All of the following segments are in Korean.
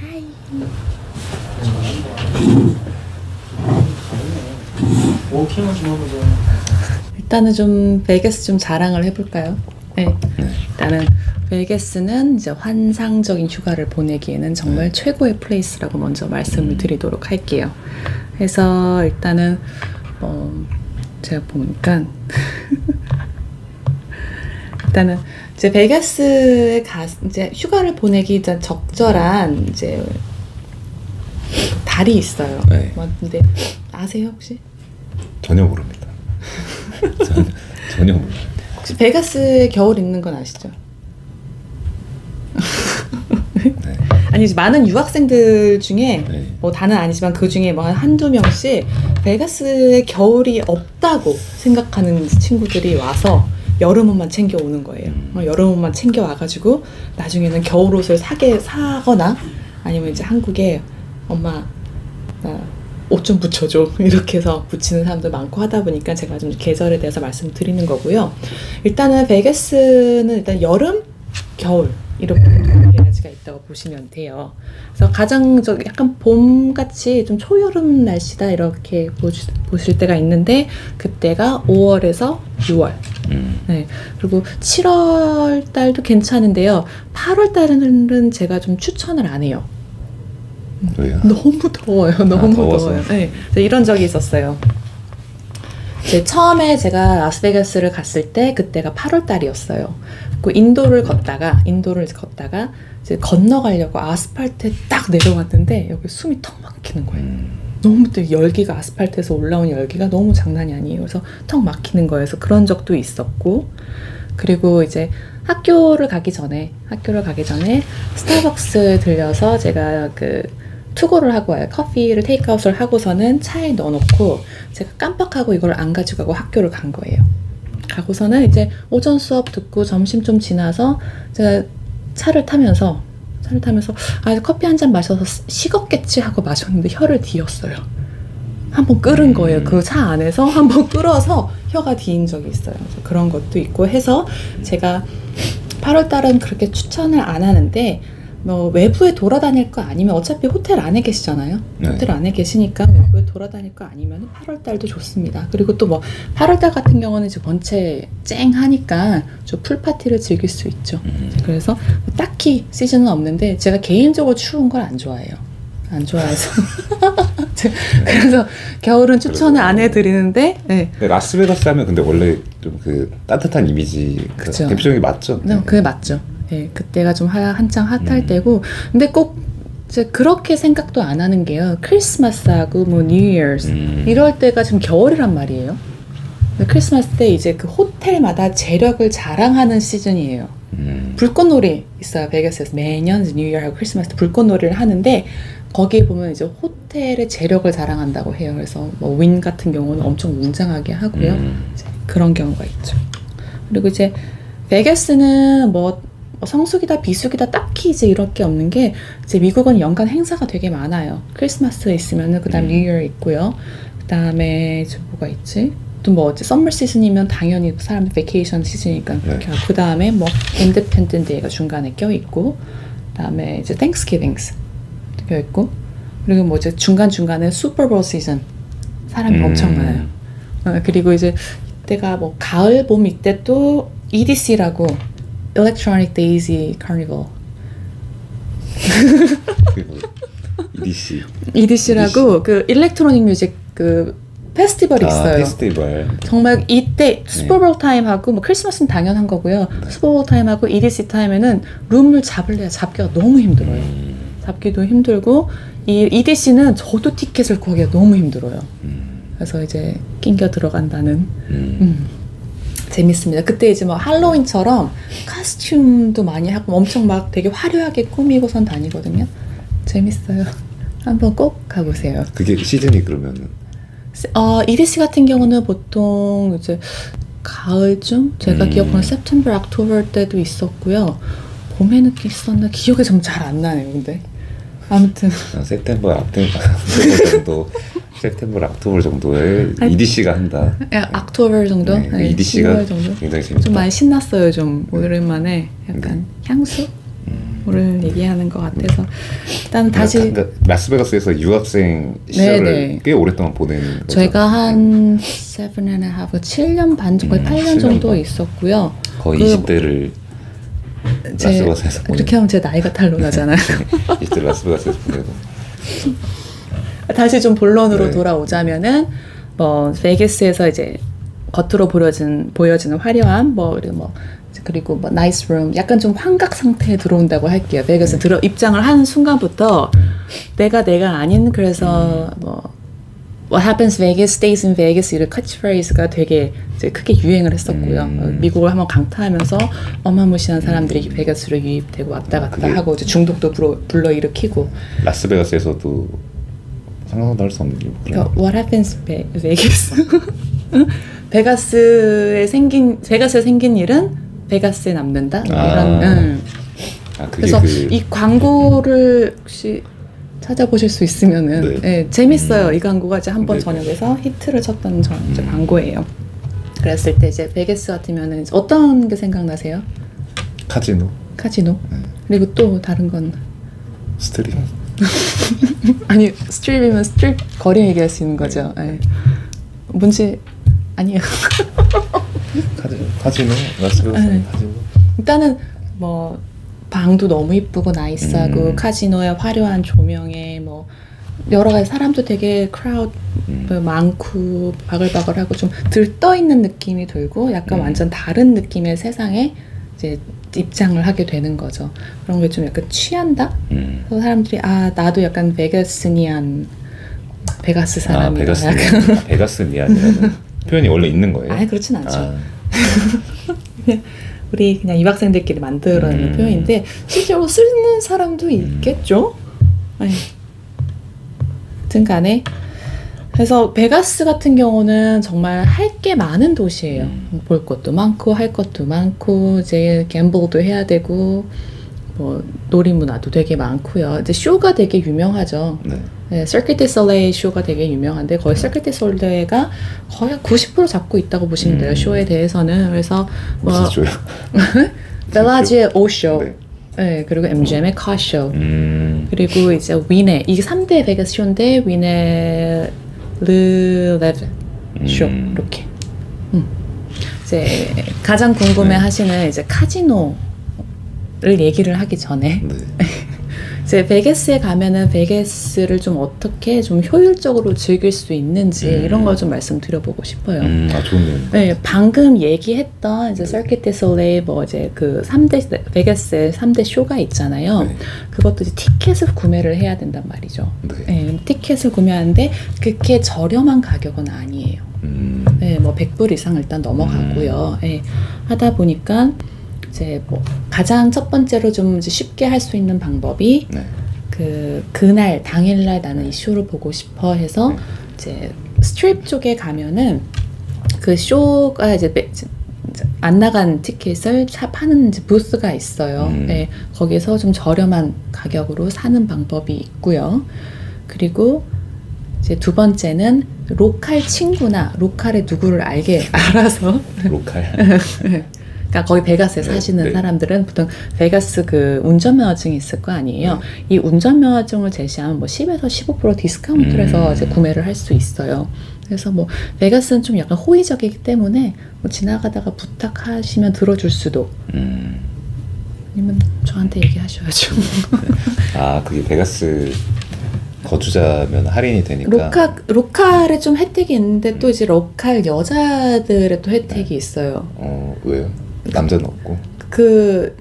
하이. 워킹을 좀 해보자. 일단은 좀 베가스 좀 자랑을 해볼까요? 네. 일단은 베가스는 이제 환상적인 휴가를 보내기에는 정말 최고의 플레이스라고 먼저 말씀을 드리도록 할게요. 그래서 일단은 제가 보니까 일단은 이제 베가스에 이제 휴가를 보내기 일단 적절한 이제 달이 있어요. 네. 근데 아세요 혹시? 전혀 모릅니다. 전혀 몰라요. 혹시 베가스에 겨울 있는 건 아시죠? 네. 아니 많은 유학생들 중에 네. 뭐 다는 아니지만 그 중에 뭐 한두 명씩 베가스에 겨울이 없다고 생각하는 친구들이 와서 여름옷만 챙겨 오는 거예요. 여름옷만 챙겨 와가지고 나중에는 겨울옷을 사거나 아니면 이제 한국에 엄마 나 옷 좀 붙여줘 이렇게 해서 붙이는 사람도 많고 하다 보니까 제가 좀 계절에 대해서 말씀드리는 거고요. 일단은 베가스는 일단 여름, 겨울 이렇게 두 가지가 있다고 보시면 돼요. 그래서 가장 약간 봄같이 좀 초여름 날씨다 이렇게 보실 때가 있는데 그때가 5월에서 6월. 네. 그리고 7월 달도 괜찮은데요. 8월 달은 제가 좀 추천을 안 해요. 왜요? 너무 더워요. 너무 더워서. 더워요. 네. 이런 적이 있었어요. 처음에 제가 라스베가스를 갔을 때 그때가 8월 달이었어요. 그 인도를 걷다가 이제 건너가려고 아스팔트에 딱 내려왔는데 여기 숨이 턱 막히는 거예요. 너무 열기가 아스팔트에서 올라온 열기가 너무 장난이 아니에요. 그래서 턱 막히는 거예요. 그래서 그런 적도 있었고 그리고 이제 학교를 가기 전에 스타벅스 들려서 제가 투고를 하고 와요. 커피를 테이크아웃을 하고서는 차에 넣어놓고 제가 깜빡하고 이걸 안 가지고 가고 학교를 간 거예요. 가고서는 이제 오전 수업 듣고 점심 좀 지나서 제가 차를 타면서 커피 한 잔 마셔서 식었겠지 하고 마셨는데 혀를 뒤었어요. 한번 끓은 거예요. 그 차 안에서 한번 끓어서 혀가 뒤인 적이 있어요. 그래서 그런 것도 있고 해서 제가 8월 달은 그렇게 추천을 안 하는데 뭐 외부에 돌아다닐 거 아니면 어차피 호텔 안에 계시잖아요. 네. 호텔 안에 계시니까 외부에 돌아다닐 거 아니면 8월 달도 좋습니다. 그리고 또 뭐 8월 달 같은 경우는 이제 번째 쨍하니까 좀 풀파티를 즐길 수 있죠. 그래서 딱히 시즌은 없는데 제가 개인적으로 추운 걸 안 좋아해요. 안 좋아해서 그래서 겨울은 추천을 안 해드리는데 네. 라스베가스 하면 근데 원래 좀 따뜻한 이미지 대표적인 게 맞죠? 네, 그게 맞죠. 네, 그때가 좀 한창 핫할 때고 근데 꼭 이제 그렇게 생각도 안 하는 게요. 크리스마스하고 뭐 뉴 이어스 이럴 때가 지금 겨울이란 말이에요. 크리스마스 때 이제 그 호텔마다 재력을 자랑하는 시즌이에요. 불꽃놀이 있어요. 베가스에서 매년 뉴 이어하고 크리스마스 때 불꽃놀이를 하는데 거기에 보면 이제 호텔의 재력을 자랑한다고 해요. 그래서 뭐 윈 같은 경우는 엄청 웅장하게 하고요. 이제 그런 경우가 있죠. 그리고 이제 베가스는 뭐 성수기다 비수기다 딱히 이제 이렇게 없는 게 이제 미국은 연간 행사가 되게 많아요. 크리스마스 있으면은 그다음 뉴 이어 있고요. 그다음에 뭐가 있지? 또 뭐 어째 썸머 시즌이면 당연히 사람들 베케이션 시즌이니까 그렇게 하고 그다음에 뭐 인디펜던트 데이가 중간에 껴 있고 그다음에 이제 땡스기빙스 껴 있고 그리고 뭐 이제 중간중간에 슈퍼볼 시즌 사람이 엄청 많아요. 그리고 이제 이때가 뭐 가을 봄 이때 또 EDC라고 Electronic Daisy Carnival EDC라고 그 일렉트로닉 뮤직 페스티벌이 있어요. 페스티벌. 정말 이때 슈퍼볼 타임하고 뭐 크리스마스는 당연한 거고요. 슈퍼볼 타임하고 EDC 타임에는 룸을 잡기가 너무 힘들어요. 잡기도 힘들고 이 EDC는 저도 티켓을 구하기가 너무 힘들어요. 그래서 이제 낑겨 들어간다는 재밌습니다. 그때 이제 뭐 할로윈처럼 코스튬도 많이 하고 엄청 막 되게 화려하게 꾸미고선 다니거든요. 재밌어요. 한번 꼭 가보세요. 그게 시즌이 그러면은? EDC 같은 경우는 보통 이제 가을쯤? 제가 기억하는 September, October 때도 있었고요. 봄에는 있었나? 기억이 좀 잘 안 나네요, 근데. 아무튼. 세프템버, 옥토버 정도에 EDC가 한다. 옥토버 정도? 네, EDC가 정도? 굉장히 재밌다. 좀 많이 신났어요, 좀. 오랜만에 약간 향수? 를 얘기하는 것 같아서 일단 다시 그러니까 라스베가스에서 유학생 시절을 네네. 꽤 오랫동안 보낸 거죠. 저희가 한 7.5, 7년 반 정도, 8년 정도 있었고요. 거의 20대를 라스베가스에서 보내고 그렇게 하면 제 나이가 탄로나잖아요. 20대 라스베가스에서 보내고 다시 좀 본론으로 네. 돌아오자면은 뭐 베가스에서 이제 겉으로 보여지는 화려함 그리고 뭐 나이스 룸 약간 좀 환각 상태에 들어온다고 할게요. 베가스 입장을 하는 순간부터 내가 아닌 그래서 뭐 What happens Vegas stays in Vegas 이런 캐치프레이즈가 되게 이제 크게 유행을 했었고요. 미국을 한번 강타하면서 어마무시한 사람들이 베가스로 유입되고 왔다 갔다 하고 이제 중독도 불러일으키고 라스베가스에서도 상상도 할 수 없는 일. 그러니까 What happens Vegas 베가스에 생긴 일은 베가스에 남는다 이런. 그래서 이 광고를 혹시 찾아보실 수 있으면은 재밌어요. 이 광고가 이제 한번 저녁에서 히트를 쳤던 이제 광고예요. 그랬을 때 이제 베가스 같으면은 어떤 게 생각나세요? 카지노. 그리고 또 다른 건 스트립. 아니 스트립이면 스트립 거리 얘기할 수 있는 거죠. 뭔지 아니에요. 카지노. 라스베가스 카지노. 일단은 뭐 방도 너무 이쁘고 나이스하고 카지노의 화려한 조명에 뭐 여러 가지 사람도 되게 크라우드 많고 바글바글하고 좀 들떠 있는 느낌이 들고 약간 완전 다른 느낌의 세상에 이제 입장을 하게 되는 거죠. 그런 게 좀 약간 취한다. 그래서 사람들이 나도 약간 베가스니안 베가스 사람이다. 베가스니안이라는 표현이 원래 있는 거예요? 아니 그렇진 않죠. 우리 그냥 유학생들끼리 만들어내는 표현인데 실제로 쓰는 사람도 있겠죠. 하여튼 간에 그래서 베가스 같은 경우는 정말 할 게 많은 도시예요. 볼 것도 많고 할 것도 많고 이제 갬블도 해야 되고 뭐 놀이문화도 되게 많고요. 이제 쇼가 되게 유명하죠. 네, Cirque du Soleil 쇼가 되게 유명한데 거의 Cirque du Soleil가 거의 90% 잡고 있다고 보시면 돼요. 쇼에 대해서는. 그래서 뭐 무슨 쇼요? 벨라지의 오쇼, 네, 그리고 MGM의 카쇼, 그리고 이제 위네 이게 3대 베가스 쇼인데 위네 르레브 쇼 이렇게. 이제 가장 궁금해하시는 이제 카지노를 얘기를 하기 전에. 이제 베가스에 가면은 베가스를 좀 어떻게 좀 효율적으로 즐길 수 있는지 이런 걸 좀 말씀드려보고 싶어요. 좋네요. 네, 방금 얘기했던 이제 Cirque du Soleil 뭐 이제 그 3대 베가스의 3대 쇼가 있잖아요. 그것도 이제 티켓을 구매를 해야 된단 말이죠. 네, 티켓을 구매하는데 그렇게 저렴한 가격은 아니에요. 네, 뭐 100불 이상 일단 넘어가고요. 네, 하다 보니까 이제 뭐 가장 첫 번째로 좀 이제 쉽게 할 수 있는 방법이 그날 당일날 나는 이 쇼를 보고 싶어 해서 이제 스트립 쪽에 가면은 그 쇼가 이제 안 나간 티켓을 파는 이제 부스가 있어요. 네, 거기서 좀 저렴한 가격으로 사는 방법이 있고요. 그리고 이제 두 번째는 로컬 친구나 로컬의 누구를 알아서 로컬. 그러니까 거기 베가스에 사시는 사람들은 보통 베가스 그 운전면허증이 있을 거 아니에요. 이 운전면허증을 제시하면 뭐 10에서 15% 디스카운트를 해서 이제 구매를 할 수 있어요. 그래서 뭐 베가스는 좀 약간 호의적이기 때문에 뭐 지나가다가 부탁하시면 들어줄 수도. 아니면 저한테 얘기하셔야죠. 그게 베가스 거주자면 할인이 되니까. 로컬에 좀 혜택이 있는데 또 이제 로컬 여자들의 또 혜택이 있어요. 왜요? 남자는 없고. 그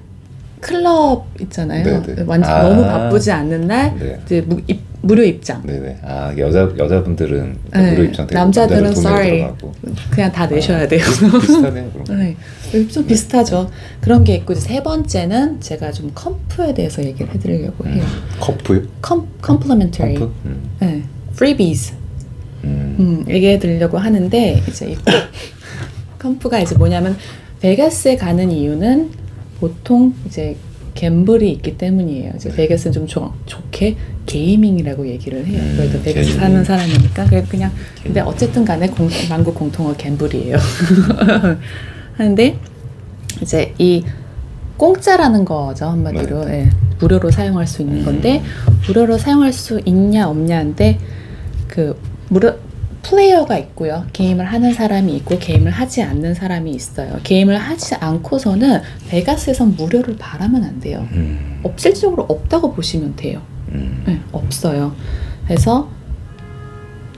클럽 있잖아요. 완전 너무 바쁘지 않는 날 이제 무료 입장. 여자분들은 무료 입장 되고 남자들은 sorry 그냥 다 내셔야 돼요. 비슷하네요. 그럼. 좀 비슷하죠. 그런 게 있고 이제 세 번째는 제가 좀 컴프에 대해서 얘기를 해드리려고 해요. 컴프요? complimentary. 컴프? 네, freebies. 얘기해드리려고 하는데 이제 이 컴프가 이제 뭐냐면 베가스에 가는 이유는 보통 이제 갬블이 있기 때문이에요. 이제 베가스는 좀 좋게 게이밍이라고 얘기를 해요. 그래도 베가스 사는 사람이니까. 그냥 근데 어쨌든 간에 만국 공통어 갬블이에요. 하는데 이제 이 공짜라는 거죠 한마디로. 무료로 사용할 수 있는 건데 무료로 사용할 수 있냐 없냐인데 그 무료 플레이어가 있고요. 게임을 하는 사람이 있고 게임을 하지 않는 사람이 있어요. 게임을 하지 않고서는 베가스에선 무료를 바라면 안 돼요. 실질적으로 없다고 보시면 돼요. 네, 없어요. 그래서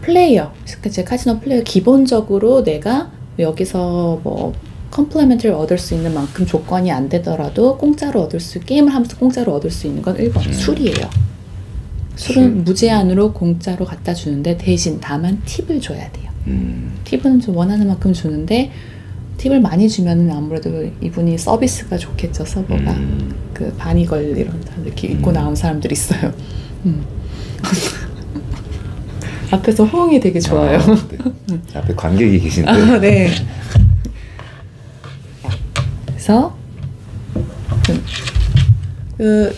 플레이어, 제 카지노 플레이어 기본적으로 내가 여기서 뭐 컴플리멘트를 얻을 수 있는 만큼 조건이 안 되더라도 공짜로 게임을 하면서 공짜로 얻을 수 있는 건 1번 술이에요. 술은 무제한으로 공짜로 갖다 주는데 대신 다만 팁을 줘야 돼요. 팁은 좀 원하는 만큼 주는데 팁을 많이 주면 아무래도 이분이 서비스가 좋겠죠. 서버가 그 바니걸 이런 사람들 이렇게 입고 나온 사람들이 있어요. 앞에서 호응이 되게 좋아요. 네. 앞에 관객이 계신데. 네. 그래서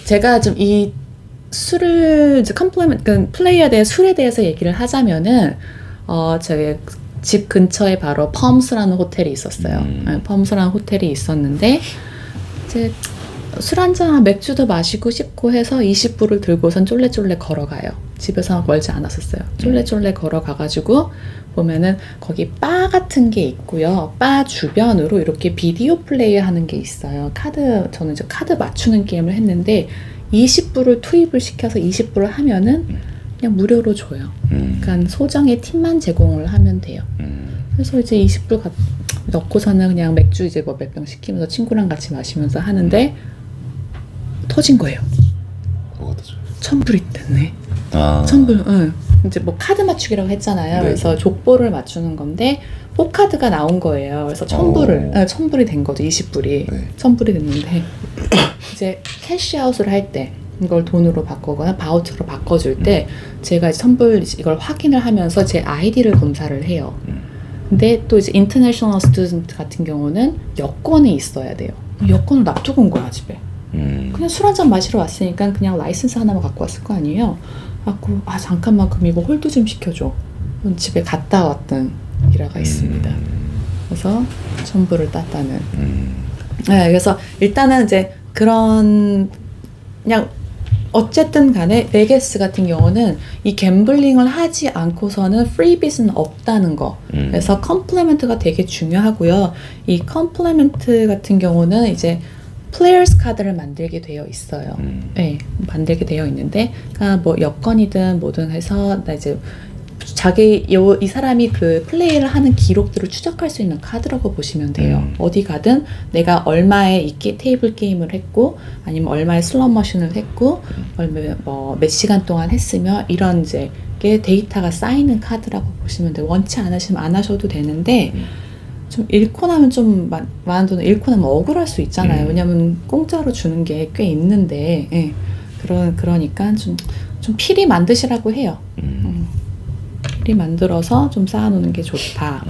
제가 좀 이 술을 컴플리먼트 플레이어에 대해 술에 대해서 얘기를 하자면은 저희 집 근처에 바로 펌스라는 호텔이 있었어요. 펌스라는 호텔이 있었는데 이제 술 한잔 맥주도 마시고 싶고 해서 20불을 들고선 쫄래쫄래 걸어가요. 집에서 멀지 않았었어요. 쫄래쫄래 걸어가가지고 보면은 거기 바 같은 게 있고요. 바 주변으로 이렇게 비디오 플레이 하는 게 있어요. 저는 이제 카드 맞추는 게임을 했는데 20불을 투입을 시켜서 20불을 하면은 그냥 무료로 줘요. 그러니까 소정의 팁만 제공을 하면 돼요. 그래서 이제 20불 넣고서는 그냥 맥주 이제 뭐 몇 병 시키면서 친구랑 같이 마시면서 하는데 터진 거예요. 뭐가 터져요? 1000불이 됐네. 1000불, 응. 이제 뭐 카드 맞추기라고 했잖아요. 네. 그래서 족보를 맞추는 건데 포카드가 나온 거예요. 그래서 1000불이 된 거죠. 20불이. 네. 1000불이 됐는데 이제 캐시아웃을 할 때 이걸 돈으로 바꾸거나 바우처로 바꿔줄 때 제가 이제 1000불 이걸 확인을 하면서 제 아이디를 검사를 해요. 근데 또 이제 인터내셔널 스튜던트 같은 경우는 여권이 있어야 돼요. 여권을 놔두고 온 거야 집에. 그냥 술 한잔 마시러 왔으니까 그냥 라이센스 하나만 갖고 왔을 거 아니에요. 갖고 잠깐만 그럼 이거 홀드 좀 시켜줘. 집에 갔다 왔던 일화가 있습니다. 그래서 1000불을 땄다는. 네, 그래서 일단은 이제 그런 그냥 어쨌든 간에 베가스 같은 경우는 이 갬블링을 하지 않고서는 프리빗은 없다는 거. 그래서 컴플리멘트가 되게 중요하고요. 이 컴플리멘트 같은 경우는 이제 플레이어스 카드를 만들게 되어 있어요. 네, 만들게 되어 있는데, 그러니까 뭐 여권이든 뭐든 해서 나 이제 이 사람이 그 플레이를 하는 기록들을 추적할 수 있는 카드라고 보시면 돼요. 어디 가든 내가 얼마의 테이블 게임을 했고, 아니면 얼마의 슬롯 머신을 했고, 몇 시간 동안 했으며 이런 이제 게 데이터가 쌓이는 카드라고 보시면 돼요. 원치 않으시면 안 하셔도 되는데. 좀 잃고 나면 좀 많은 돈을 잃고 나면 억울할 수 있잖아요. 왜냐면 공짜로 주는 게 꽤 있는데, 예. 그러니까 좀 필히 만드시라고 해요. 필히 만들어서 좀 쌓아놓는 게 좋다.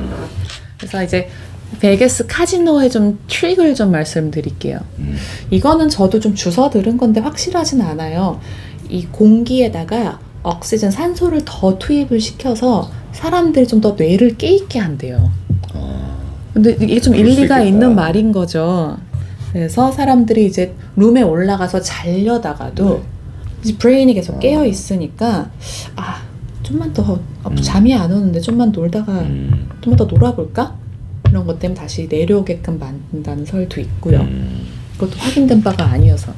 그래서 이제 베가스 카지노의 좀 트릭을 좀 말씀드릴게요. 이거는 저도 좀 주워 들은 건데 확실하진 않아요. 이 공기에다가 억시전 산소를 더 투입을 시켜서 사람들이 좀 더 뇌를 깨있게 한대요. 근데 이게 좀 일리가 있는 말인 거죠. 그래서 사람들이 이제 룸에 올라가서 자려다가도 이제 브레인이 계속 깨어 있으니까 좀만 더 잠이 안 오는데 좀만 놀다가 좀만 더 놀아볼까? 이런 것 때문에 다시 내려오게끔 만든다는 설도 있고요. 그것도 확인된 바가 아니어서.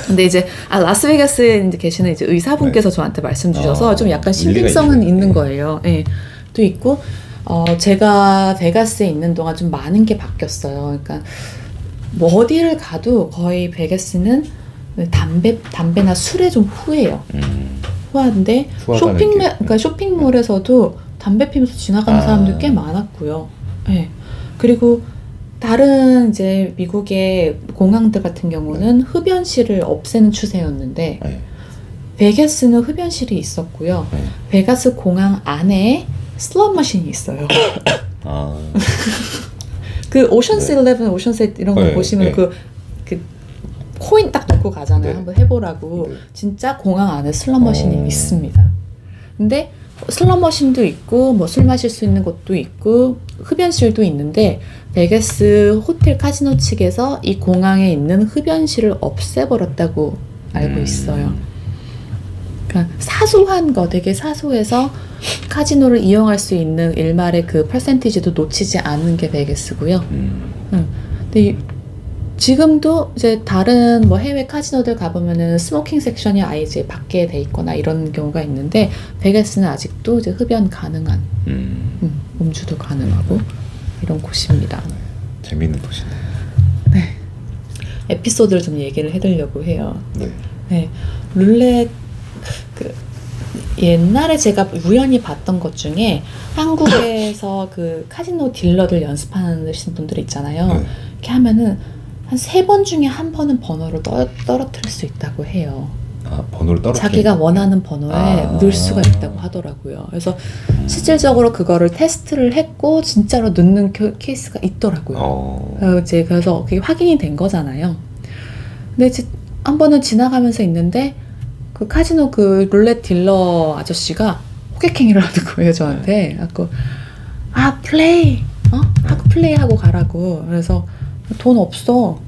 근데 이제 라스베가스에 이제 계시는 이제 의사분께서 저한테 말씀 주셔서 좀 약간 신빙성은 있는 거예요. 예, 또 있고. 제가 베가스에 있는 동안 좀 많은 게 바뀌었어요. 그러니까 뭐 어디를 가도 거의 베가스는 담배나 술에 좀 후해요. 후한데 그러니까 쇼핑몰에서도 담배 피면서 지나가는 사람들 꽤 많았고요. 네. 그리고 다른 이제 미국의 공항들 같은 경우는 흡연실을 없애는 추세였는데 베가스는 흡연실이 있었고요. 베가스 공항 안에 슬롯 머신이 있어요. 그 오션스 11, 오션스 이런 거 보시면 그 코인 딱 넣고 가잖아요. 한번 해보라고. 진짜 공항 안에 슬롯 머신이 있습니다. 근데 슬롯 머신도 있고 뭐 술 마실 수 있는 곳도 있고 흡연실도 있는데 베가스 호텔 카지노 측에서 이 공항에 있는 흡연실을 없애버렸다고 알고 있어요. 그러니까 사소한 거, 되게 사소해서 카지노를 이용할 수 있는 일말의 그 퍼센티지도 놓치지 않는 게 베가스고요. 근데 지금도 이제 다른 뭐 해외 카지노들 가보면은 스모킹 섹션이 아예 이제 밖에 돼 있거나 이런 경우가 있는데, 베가스는 아직도 이제 흡연 가능한, 음주도 가능하고 이런 곳입니다. 재미있는 곳이네요. 네. 에피소드를 좀 얘기를 해드리려고 해요. 네. 네. 룰렛, 옛날에 제가 우연히 봤던 것 중에 한국에서 그 카지노 딜러들 연습하시는 분들 있잖아요. 네. 이렇게 하면은 한 3번 중에 한 번은 번호를 떨어뜨릴 수 있다고 해요. 아, 번호를 떨어뜨려. 자기가 원하는 번호에 넣을 수가 있다고 하더라고요. 그래서 실질적으로 그거를 테스트를 했고 진짜로 넣는 케이스가 있더라고요. 그래서 그게 확인이 된 거잖아요. 근데 이제 한 번은 지나가면서 있는데 그 카지노 그 룰렛 딜러 아저씨가 호객행위를 하는 거예요, 저한테. 하고 플레이, 하고 플레이하고 가라고. 그래서 돈 없어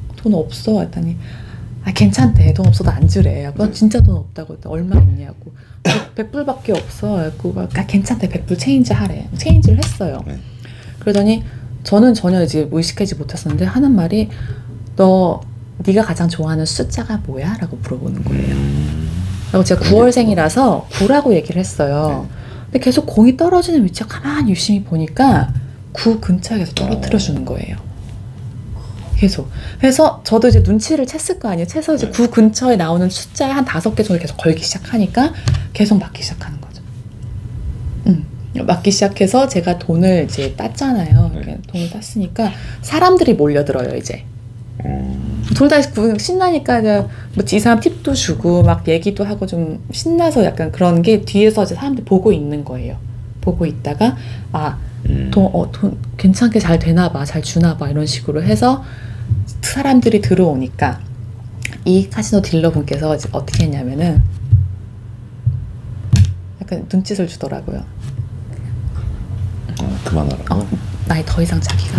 했더니 괜찮대, 돈 없어도 안 주래. 진짜 돈 없다고. 얼마 있냐고. 100불밖에 없어. 그래서 괜찮대, 100불 체인지 하래. 체인지를 했어요. 그러더니 저는 전혀 이제 의식하지 못했었는데 하는 말이, 네가 가장 좋아하는 숫자가 뭐야? 라고 물어보는 거예요. 그리고 제가 9월생이라서 9라고 얘기를 했어요. 근데 계속 공이 떨어지는 위치가 가만히 유심히 보니까 9 근처에 계속 떨어뜨려 주는 거예요. 계속. 그래서 저도 이제 눈치를 챘을 거 아니에요. 채서 이제 9 근처에 나오는 숫자에 한 5개 정도 계속 걸기 시작하니까 계속 맞기 시작하는 거죠. 맞기 시작해서 제가 돈을 이제 땄잖아요. 돈을 땄으니까 사람들이 몰려들어요, 이제. 둘 다 신나니까 뭐 이 사람 팁도 주고 막 얘기도 하고 좀 신나서 약간 그런 게 뒤에서 이제 사람들이 보고 있는 거예요. 보고 있다가 돈 괜찮게 잘 되나 봐, 잘 주나 봐, 이런 식으로 해서 사람들이 들어오니까 이 카지노 딜러 분께서 이제 어떻게 했냐면은 약간 눈짓을 주더라고요. 그만하라고? 나이 더 이상 자기가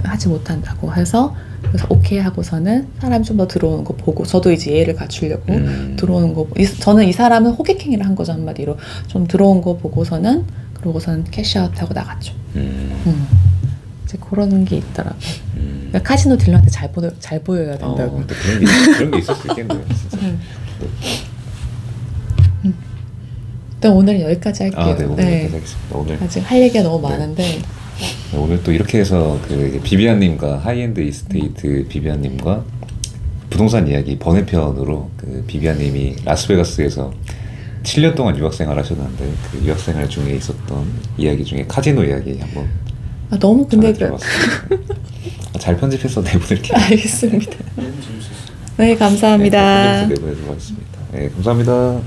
하지 못한다고 해서, 그래서 오케이 하고서는 사람이 좀 더 들어오는 거 보고, 저도 이제 예의를 갖추려고 들어오는 거, 저는 이 사람은 호객행위를 한 거죠, 한마디로. 좀 들어온 거 보고서는, 그러고서는 캐시아웃 하고 나갔죠. 이제 그런 게 있더라고요. 그러니까 카지노 딜러한테 잘 보여야 된다고. 그런 게 있을 수 있겠네요, 진짜. 일단 오늘 여기까지 할게요. 네, 오늘 여기까지 하겠습니다. 오늘 아직 할 얘기가 너무 많은데. 네, 오늘 또 이렇게 해서 그 비비안님과 하이엔드 이스테이트 비비안님과 부동산 이야기 번외편으로, 그 비비안님이 라스베가스에서 7년 동안 유학생활 하셨는데 그 유학생활 중에 있었던 이야기 중에 카지노 이야기 한번 너무 근데 잘 편집해서 내보낼게요. 알겠습니다. 네, 감사합니다. 네, 내보내도록 하겠습니다. 네, 감사합니다.